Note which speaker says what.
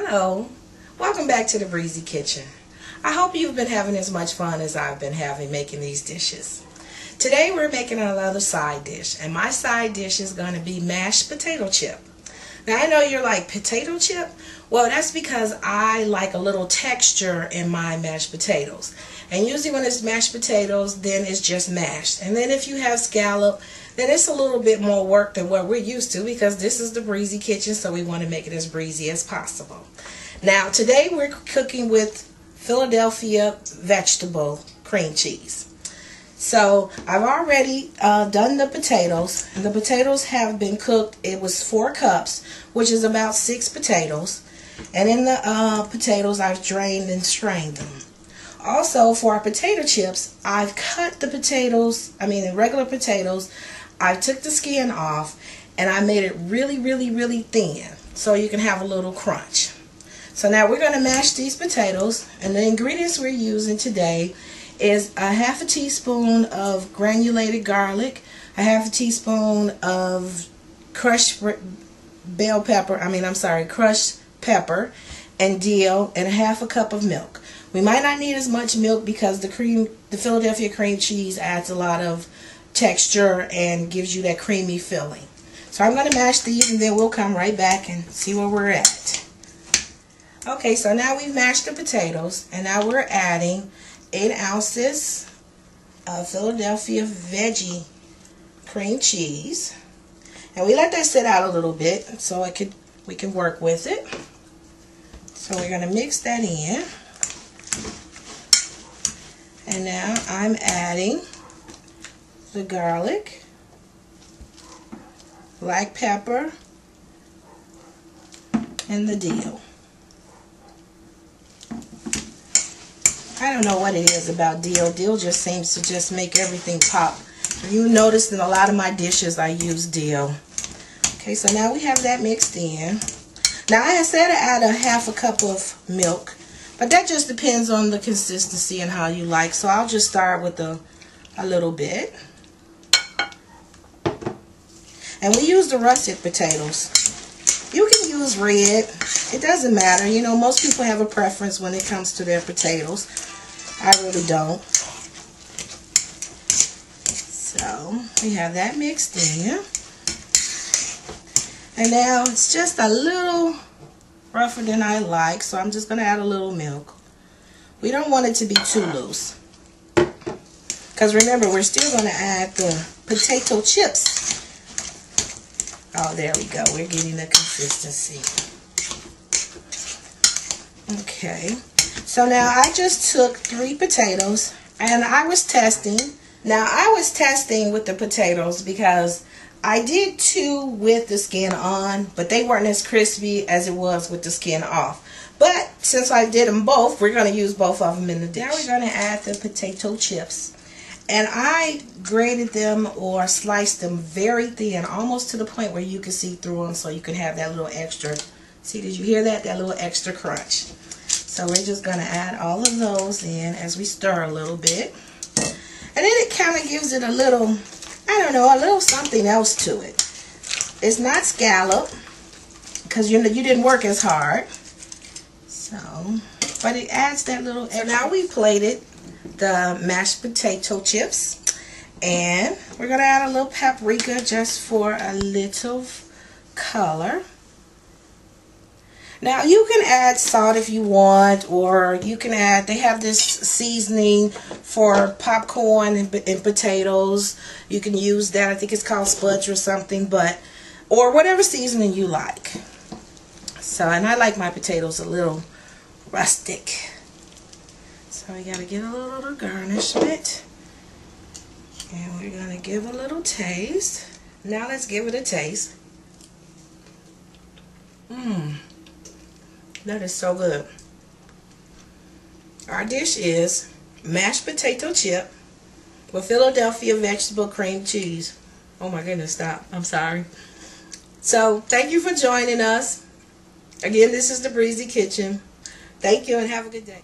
Speaker 1: Hello, welcome back to the Breezy Kitchen. I hope you've been having as much fun as I've been having making these dishes. Today we're making another side dish, and my side dish is going to be mashed potato chip. Now I know you're like, potato chip? Well, that's because I like a little texture in my mashed potatoes. And usually when it's mashed potatoes, then it's just mashed. And then if you have scallop, then it's a little bit more work than what we're used to, because this is the Breezy Kitchen, so we want to make it as breezy as possible. Now today we're cooking with Philadelphia vegetable cream cheese. So I've already done the potatoes, and the potatoes have been cooked. It was 4 cups, which is about 6 potatoes. And in the potatoes, I've drained and strained them. Also, for our potato chips, I've cut the potatoes, the regular potatoes. I took the skin off, and I made it really thin, so you can have a little crunch. So now we're going to mash these potatoes, and the ingredients we're using today is a half a teaspoon of granulated garlic, a half a teaspoon of crushed crushed pepper and dill, and a half a cup of milk. We might not need as much milk because the Philadelphia cream cheese adds a lot of texture and gives you that creamy feeling. So I'm going to mash these, and then we'll come right back and see where we're at. Okay, so now we've mashed the potatoes, and now we're adding 8 ounces of Philadelphia Veggie cream cheese, and we let that sit out a little bit so we can work with it. So we're going to mix that in, and now I'm adding the garlic, black pepper, and the dill. I don't know what it is about dill. Dill just seems to just make everything pop. You notice in a lot of my dishes I use dill. Okay, so now we have that mixed in. Now I said to add a half a cup of milk, but that just depends on the consistency and how you like. So I'll just start with a little bit. And we use the russet potatoes. You can use red. It doesn't matter. You know, most people have a preference when it comes to their potatoes. I really don't. So we have that mixed in. And now it's just a little rougher than I like, so I'm just going to add a little milk. We don't want it to be too loose, because remember, we're still going to add the potato chips. Oh, there we go. We're getting the consistency. Okay. So now I just took 3 potatoes, and I was testing. Now I was testing with the potatoes because I did 2 with the skin on, but they weren't as crispy as it was with the skin off. But since I did them both, we're going to use both of them in the dish. Now we're going to add the potato chips. And I grated them or sliced them very thin, almost to the point where you can see through them, so you can have that little extra. See, did you hear that? That little extra crunch. So we're just going to add all of those in as we stir a little bit. And then it kind of gives it a little, I don't know, a little something else to it. It's not scallop, because you didn't work as hard. So, but it adds that little extra. So now we plated the mashed potato chips, and we're going to add a little paprika just for a little color. Now you can add salt if you want, or you can add, they have this seasoning for popcorn and potatoes. You can use that. I think it's called Spudge or something, or whatever seasoning you like. So, and I like my potatoes a little rustic. So we got to get a little garnishment, and we're going to give a little taste. Now let's give it a taste. That is so good. Our dish is mashed potato chip with Philadelphia vegetable cream cheese. Oh my goodness, stop. I'm sorry. So thank you for joining us. Again, this is the Breezy Kitchen. Thank you and have a good day.